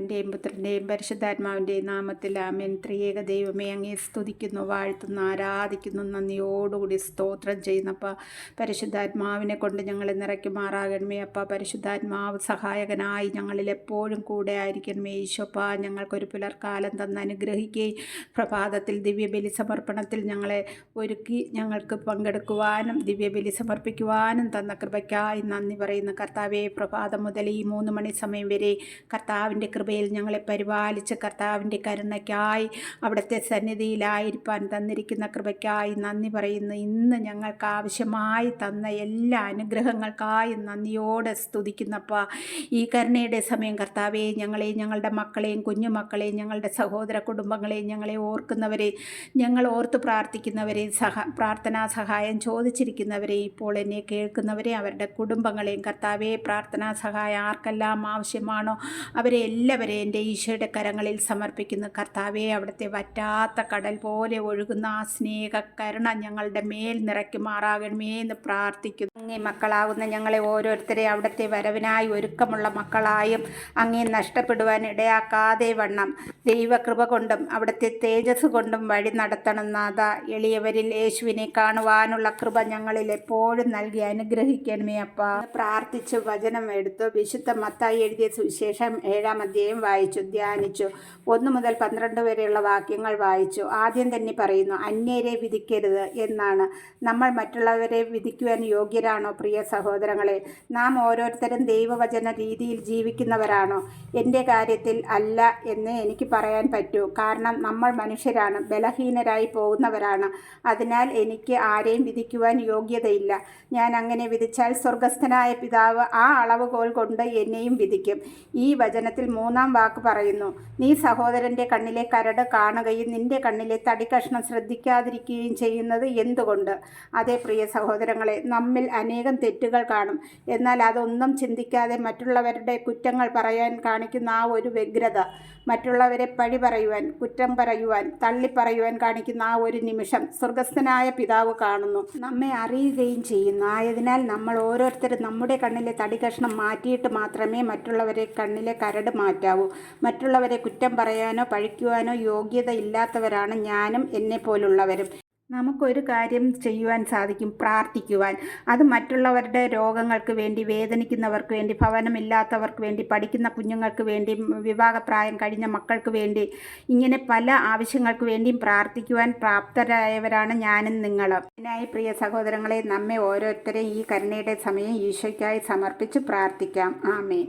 പിതാവിൻ്റെയും പുത്രൻ്റെയും പരിശുദ്ധാത്മാവിൻ്റെയും നാമത്തിൽ ആമേൻ. ത്രിയേക ദൈവമേ, അങ്ങേ സ്തുതിക്കുന്നു, വാഴ്ത്തുന്നു, ആരാധിക്കുന്നു, നന്ദിയോടുകൂടി സ്തോത്രം ചെയ്യുന്നപ്പ. പരിശുദ്ധാത്മാവിനെ കൊണ്ട് ഞങ്ങളെ നിറയ്ക്കുമാറാകണമേ അപ്പ. പരിശുദ്ധാത്മാവ് സഹായകനായി ഞങ്ങളിൽ എപ്പോഴും കൂടെ ആയിരിക്കണമേ ഈശോപ്പ. ഞങ്ങൾക്കൊരു പുലർക്കാലം തന്ന് അനുഗ്രഹിക്കുകയും പ്രഭാതത്തിൽ ദിവ്യബലി സമർപ്പണത്തിൽ ഞങ്ങളെ ഒരുക്കി ഞങ്ങൾക്ക് പങ്കെടുക്കുവാനും ദിവ്യബലി സമർപ്പിക്കുവാനും തന്ന കൃപയ്ക്കായി നന്ദി പറയുന്ന കർത്താവെ, പ്രഭാതം മുതൽ ഈ 3 മണി സമയം വരെ കർത്താവിൻ്റെ കൃപയിൽ ഞങ്ങളെ പരിപാലിച്ച് കർത്താവിൻ്റെ കരുണയ്ക്കായി അവിടുത്തെ സന്നിധിയിലായിരിക്കാൻ തന്നിരിക്കുന്ന കൃപയ്ക്കായി നന്ദി പറയുന്നു. ഇന്ന് ഞങ്ങൾക്ക് ആവശ്യമായി തന്ന എല്ലാ അനുഗ്രഹങ്ങൾക്കായി നന്ദിയോടെ സ്തുതിക്കുന്നപ്പ. ഈ കരുണയുടെ സമയം കർത്താവെ, ഞങ്ങളെയും ഞങ്ങളുടെ മക്കളെയും കുഞ്ഞുമക്കളെയും ഞങ്ങളുടെ സഹോദര കുടുംബങ്ങളെയും ഞങ്ങളെ ഓർക്കുന്നവരെ, ഞങ്ങൾ ഓർത്ത് പ്രാർത്ഥിക്കുന്നവരെ, പ്രാർത്ഥനാ സഹായം ചോദിച്ചിരിക്കുന്നവരെ, ഇപ്പോൾ എന്നെ കേൾക്കുന്നവരെ, അവരുടെ കുടുംബങ്ങളെയും കർത്താവെ, പ്രാർത്ഥനാ സഹായം ആർക്കെല്ലാം ആവശ്യമാണോ അവരെ എല്ലാവരെയും എൻ്റെ ഈശോയുടെ കരങ്ങളിൽ സമർപ്പിക്കുന്നു കർത്താവെ. അവിടുത്തെ വറ്റാത്ത കടൽ പോലെ ഒഴുകുന്ന ആ സ്നേഹ കരുണ ഞങ്ങളുടെ മേൽ നിറയ്ക്കുമാറാകണമേ എന്ന് പ്രാർത്ഥിക്കുന്നു. അങ്ങേ മക്കളാകുന്ന ഞങ്ങളെ ഓരോരുത്തരെ അവിടുത്തെ വരവിനായി ഒരുക്കമുള്ള മക്കളായും അങ്ങേ നഷ്ടപ്പെടുവാൻ ഇടയാക്കാതെ വണ്ണം ദൈവകൃപ കൊണ്ടും അവിടുത്തെ തേജസ് കൊണ്ടും വഴി നടത്തണം നാഥ. എളിയവരിൽ യേശുവിനെ കാണുവാനുള്ള കൃപ ഞങ്ങളിൽ എപ്പോഴും നൽകി അനുഗ്രഹിക്കണമേ അപ്പ. പ്രാർത്ഥിച്ചു വചനം എടുത്തു. വിശുദ്ധ മത്തായി എഴുതിയ സുവിശേഷം 7-ാം അധ്യായം വായിച്ചു ധ്യാനിച്ചു. 1 മുതൽ 12 വരെയുള്ള വാക്യങ്ങൾ വായിച്ചു. ആദ്യം തന്നെ പറയുന്നു, അന്യരെ വിധിക്കരുത് എന്നാണ്. നമ്മൾ മറ്റുള്ളവരെ വിധിക്കുവാൻ യോഗ്യരാണോ പ്രിയ സഹോദരങ്ങളെ? നാം ഓരോരുത്തരും ദൈവവചന രീതിയിൽ ജീവിക്കുന്നവരാണോ? എൻ്റെ കാര്യത്തിൽ അല്ല എന്ന് എനിക്ക് പറയാൻ പറ്റൂ. കാരണം നമ്മൾ മനുഷ്യരാണ്, ബലഹീനരായി പോകുന്നവരാണ്. അതിനാൽ എനിക്ക് ആരെയും വിധിക്കുവാൻ യോഗ്യതയില്ല. ഞാൻ അങ്ങനെ വിധിച്ചാൽ സ്വർഗസ്ഥനായ പിതാവ് ആ അളവുകോൽ കൊണ്ട് എന്നെയും വിധിക്കും. ഈ വചനത്തിൽ 3-ാം വാക്ക് പറയുന്നു, നീ സഹോദരൻ്റെ കണ്ണിലെ കരട് കാണുകയും നിന്റെ കണ്ണിലെ തടിക്കഷ്ണം ശ്രദ്ധിക്കാതിരിക്കുകയും ചെയ്യുന്നത് എന്തുകൊണ്ട്? അതേ പ്രിയ സഹോദരങ്ങളെ, നമ്മിൽ അനേകം തെറ്റുകൾ കാണും. എന്നാൽ അതൊന്നും ചിന്തിക്കാതെ മറ്റുള്ളവരുടെ കുറ്റങ്ങൾ പറയാൻ കാണിക്കുന്ന ആ ഒരു വ്യഗ്രത, മറ്റുള്ളവരെ പഴി പറയുവാൻ, കുറ്റം പറയുവാൻ, തള്ളിപ്പറയുവാൻ കാണിക്കുന്ന ആ ഒരു നിമിഷം സ്വർഗസ്ഥനായ പിതാവ് കാണുന്നു, നമ്മെ അറിയുകയും ചെയ്യുന്നു. ആയതിനാൽ നമ്മൾ ഓരോരുത്തരും നമ്മുടെ കണ്ണിലെ തടികഷ്ണം മാറ്റിയിട്ട് മാത്രമേ മറ്റുള്ളവരെ കണ്ണിലെ കരട് മാറ്റാവൂ. മറ്റുള്ളവരെ കുറ്റം പറയാനോ പഴിക്കുവാനോ യോഗ്യത ഇല്ലാത്തവരാണ് ഞാനും എന്നെ പോലുള്ളവരും. നമുക്കൊരു കാര്യം ചെയ്യുവാൻ സാധിക്കും, പ്രാർത്ഥിക്കുവാൻ. അത് മറ്റുള്ളവരുടെ രോഗങ്ങൾക്ക് വേണ്ടി, വേദനിക്കുന്നവർക്ക് വേണ്ടി, ഭവനമില്ലാത്തവർക്ക് വേണ്ടി, പഠിക്കുന്ന കുഞ്ഞുങ്ങൾക്ക് വേണ്ടി, വിവാഹപ്രായം കഴിഞ്ഞ മക്കൾക്ക് വേണ്ടി, ഇങ്ങനെ പല ആവശ്യങ്ങൾക്ക് വേണ്ടിയും പ്രാർത്ഥിക്കുവാൻ പ്രാപ്തരായവരാണ് ഞാനും നിങ്ങളും. അതിനായി പ്രിയ സഹോദരങ്ങളെ, നമ്മെ ഓരോരുത്തരെയും ഈ കരുണയുടെ സമയം ഈശോയ്ക്കായി സമർപ്പിച്ച് പ്രാർത്ഥിക്കാം. ആമേൻ.